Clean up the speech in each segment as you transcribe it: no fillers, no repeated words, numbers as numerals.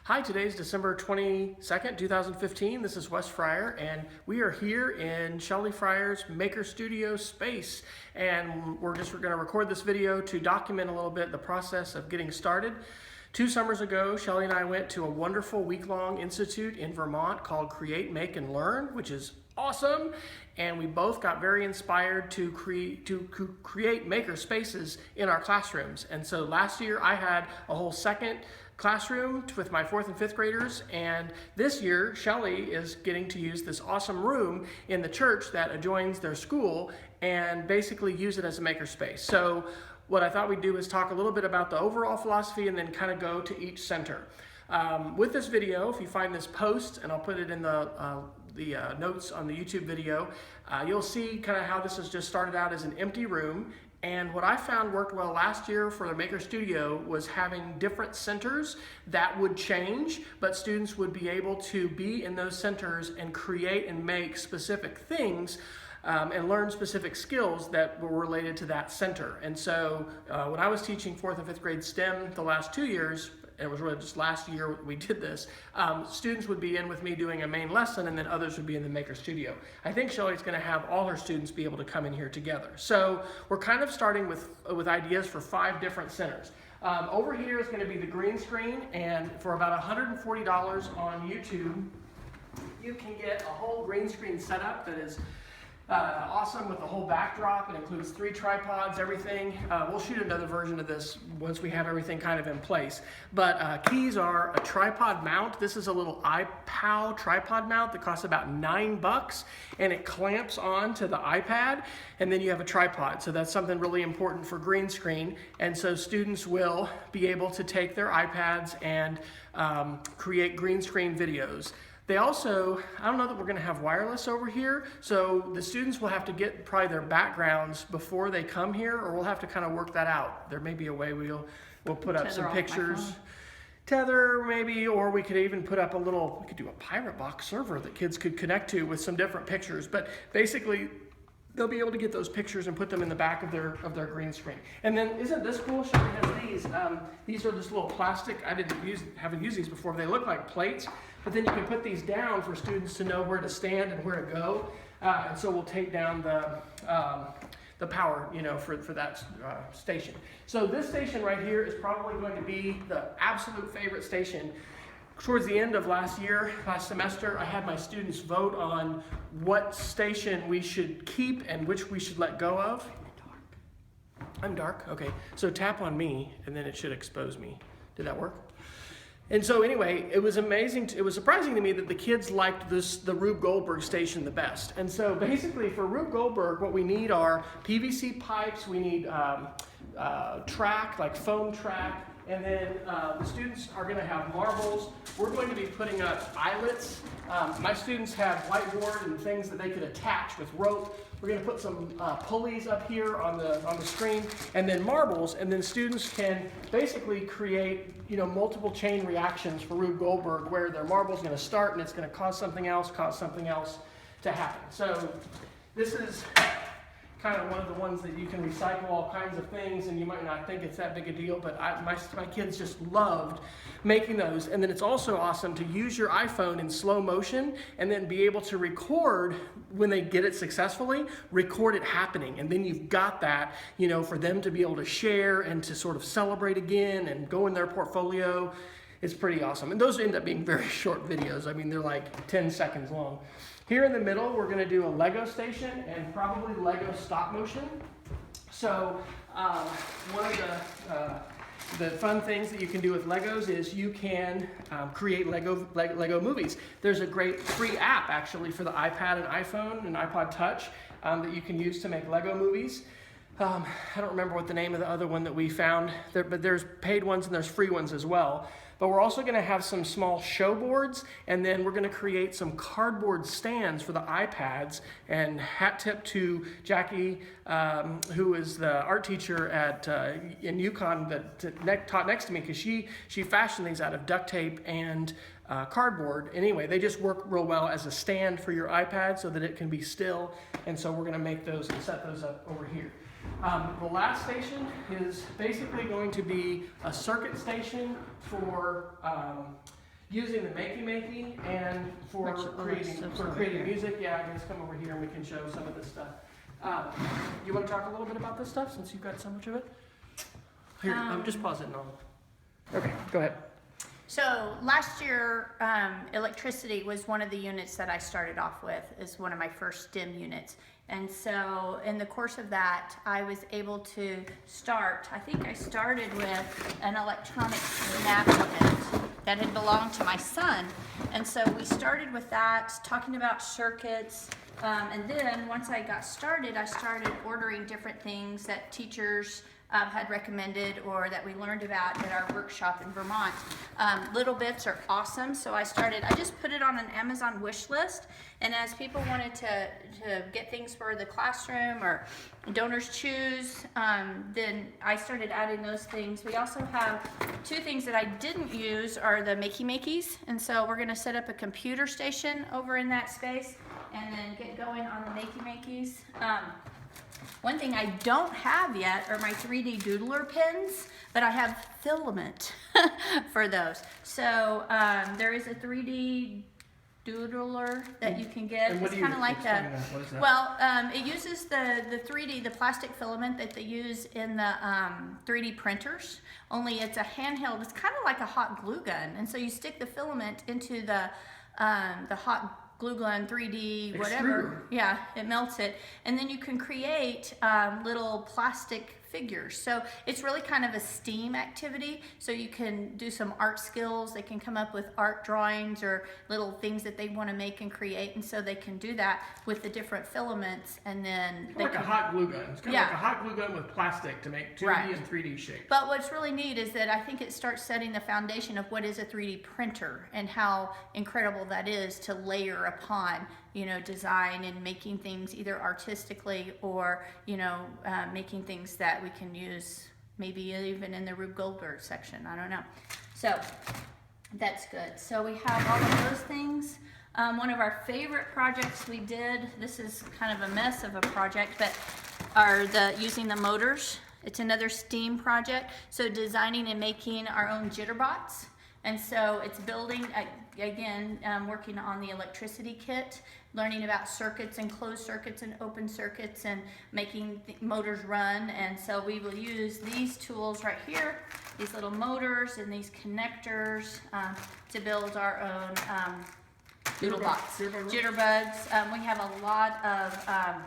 Hi, today's December 22nd, 2015. This is Wes Fryer, and we are here in Shelly Fryer's Maker Studio space. And we're going to record this video to document a little bit the process of getting started. 2 summers ago, Shelly and I went to a wonderful week-long institute in Vermont called Create, Make, and Learn, which is awesome. And we both got very inspired to create maker spaces in our classrooms. And so last year I had a whole second classroom with my 4th and 5th graders, and this year Shelly is getting to use this awesome room in the church that adjoins their school and basically use it as a maker space. So what I thought we'd do is talk a little bit about the overall philosophy and then kind of go to each center. With this video, if you find this post, and I'll put it in the notes on the YouTube video, you'll see kind of how this has just started out as an empty room. And what I found worked well last year for the Maker Studio was having different centers that would change, but students would be able to be in those centers and create and make specific things and learn specific skills that were related to that center. And so when I was teaching 4th and 5th grade STEM the last 2 years, and it was really just last year we did this, students would be in with me doing a main lesson, and then others would be in the Maker Studio. I think Shelly's going to have all her students be able to come in here together. So we're kind of starting with ideas for 5 different centers. Over here is going to be the green screen, and for about $140 on YouTube, you can get a whole green screen setup that is awesome with the whole backdrop. It includes 3 tripods, everything. We'll shoot another version of this once we have everything kind of in place. But keys are a tripod mount. This is a little iPow tripod mount that costs about $9, and it clamps on to the iPad, and then you have a tripod. So that's something really important for green screen. And so students will be able to take their iPads and create green screen videos. They also, I don't know that we're going to have wireless over here, so the students will have to get probably their backgrounds before they come here, or we'll have to kind of work that out. There may be a way we'll put up some pictures. Tether maybe, or we could even put up we could do a Pirate Box server that kids could connect to with some different pictures. But basically, they'll be able to get those pictures and put them in the back of their green screen. And then, isn't this cool? Shelly has these. These are just little plastic. I haven't used these before. They look like plates, but then you can put these down for students to know where to stand and where to go. And so we'll take down the power, for that station. So this station right here is probably going to be the absolute favorite station. Towards the end of last semester, I had my students vote on what station we should keep and which we should let go of. I'm dark? Okay. So tap on me, and then it should expose me. Did that work? And so anyway, it was amazing. It was surprising to me that the kids liked the Rube Goldberg station the best. And so basically for Rube Goldberg, what we need are PVC pipes. We need track, like foam track. And then the students are going to have marbles. We're going to be putting up eyelets. My students have whiteboard and things that they could attach with rope. We're going to put some pulleys up here on the screen, and then marbles. And then students can basically create multiple chain reactions for Rube Goldberg, where their marble's going to start and it's going to cause something else to happen. So this is kind of one of the ones that you can recycle all kinds of things, and you might not think it's that big a deal, but my kids just loved making those. And then it's also awesome to use your iPhone in slow motion and then be able to record when they get it successfully, record it happening. And then you've got that, for them to be able to share and to sort of celebrate again and go in their portfolio. It's pretty awesome. And those end up being very short videos. I mean, they're like 10 seconds long. Here in the middle, we're going to do a Lego station and probably Lego stop motion. So one of the fun things that you can do with Legos is you can create Lego movies. There's a great free app actually for the iPad and iPhone and iPod Touch that you can use to make Lego movies. I don't remember what the name of the other one that we found, but there's paid ones and there's free ones as well. But we're also going to have some small show boards, and then we're going to create some cardboard stands for the iPads. And hat tip to Jackie, who is the art teacher in Yukon that taught next to me, because she fashioned these out of duct tape and cardboard. Anyway, they just work real well as a stand for your iPad so that it can be still. And so we're going to make those and set those up over here. The last station is basically going to be a circuit station for using the Makey and for creating music. Yeah, just come over here and we can show some of this stuff. You want to talk a little bit about this stuff since you've got so much of it? Here, just pause it and I'll... Okay, go ahead. So last year, electricity was one of the units that I started off with, is one of my first STEM units. And so in the course of that, I was able to start, I think I started with an electronic snap unit that had belonged to my son. And so we started with that, talking about circuits. And then once I got started, I started ordering different things that teachers had recommended or that we learned about at our workshop in Vermont. Little Bits are awesome, so I just put it on an Amazon wish list, and as people wanted to get things for the classroom or donors choose, then I started adding those things. We also have two things that I didn't use are the Makeys, and so we're gonna set up a computer station over in that space and then get going on the Makeys. One thing I don't have yet are my 3D doodler pens, but I have filament for those. So there is a 3D doodler that you can get. It's kind of like the, what is that? Well, it uses the 3D, the plastic filament that they use in the 3D printers, only it's a handheld, it's kind of like a hot glue gun. And so you stick the filament into the hot glue gun, 3D, whatever. Yeah, it melts it. And then you can create little plastic figures. So it's really kind of a STEAM activity. So you can do some art skills. They can come up with art drawings or little things that they want to make and create. And so they can do that with the different filaments. And then it's like a hot glue gun. It's kind of like a hot glue gun with plastic to make 2D and 3D shapes. But what's really neat is that I think it starts setting the foundation of what is a 3D printer and how incredible that is to layer upon, you know, design and making things either artistically or, you know, making things that we can use maybe even in the Rube Goldberg section. I don't know. So that's good. So we have all of those things. One of our favorite projects we did, this is kind of a mess of a project, but are using the motors. It's another STEAM project. So designing and making our own jitterbots. And so it's building, again, working on the electricity kit, learning about circuits and closed circuits and open circuits and making motors run. And so we will use these tools right here, these little motors and these connectors to build our own doodlebots, jitterbugs. We have a lot of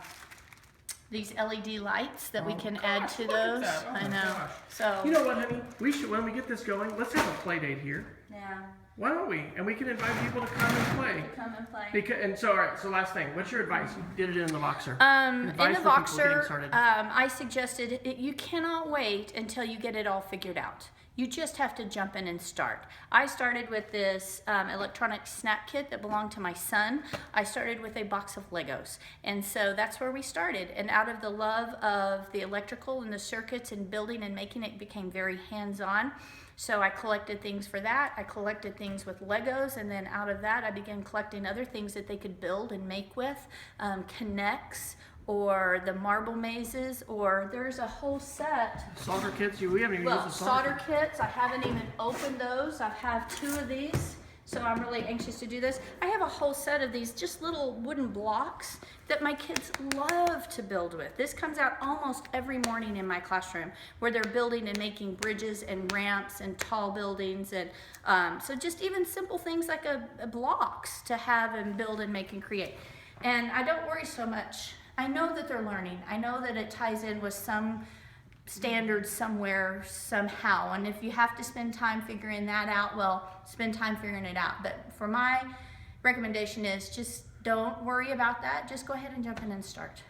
these LED lights that we can add to those. Oh I know. Gosh. So you know what, honey? We should, when we get this going, let's have a play date here. yeah, Why don't we? And we can invite people to come and play. come and play. And so, all right. So, last thing. What's your advice? You did it in the Voxer. In the Advice for people getting Voxer, started. I suggested you cannot wait until you get it all figured out. You just have to jump in and start. I started with this electronic snap kit that belonged to my son. I started with a box of Legos. And so that's where we started. And out of the love of the electrical and the circuits and building and making it became very hands-on. So I collected things for that. I collected things with Legos, and then out of that I began collecting other things that they could build and make with, Connects, or the marble mazes, or there's a whole set. Solder kits. We haven't even used the solder kits. I haven't even opened those. I have 2 of these, so I'm really anxious to do this. I have a whole set of these just little wooden blocks that my kids love to build with. This comes out almost every morning in my classroom, where they're building and making bridges and ramps and tall buildings, and so just even simple things like a blocks to have and build and make and create. And I don't worry so much. I know that they're learning. I know that it ties in with some standards somewhere, somehow. And if you have to spend time figuring that out, well, spend time figuring it out. But for my recommendation is just don't worry about that. Just go ahead and jump in and start.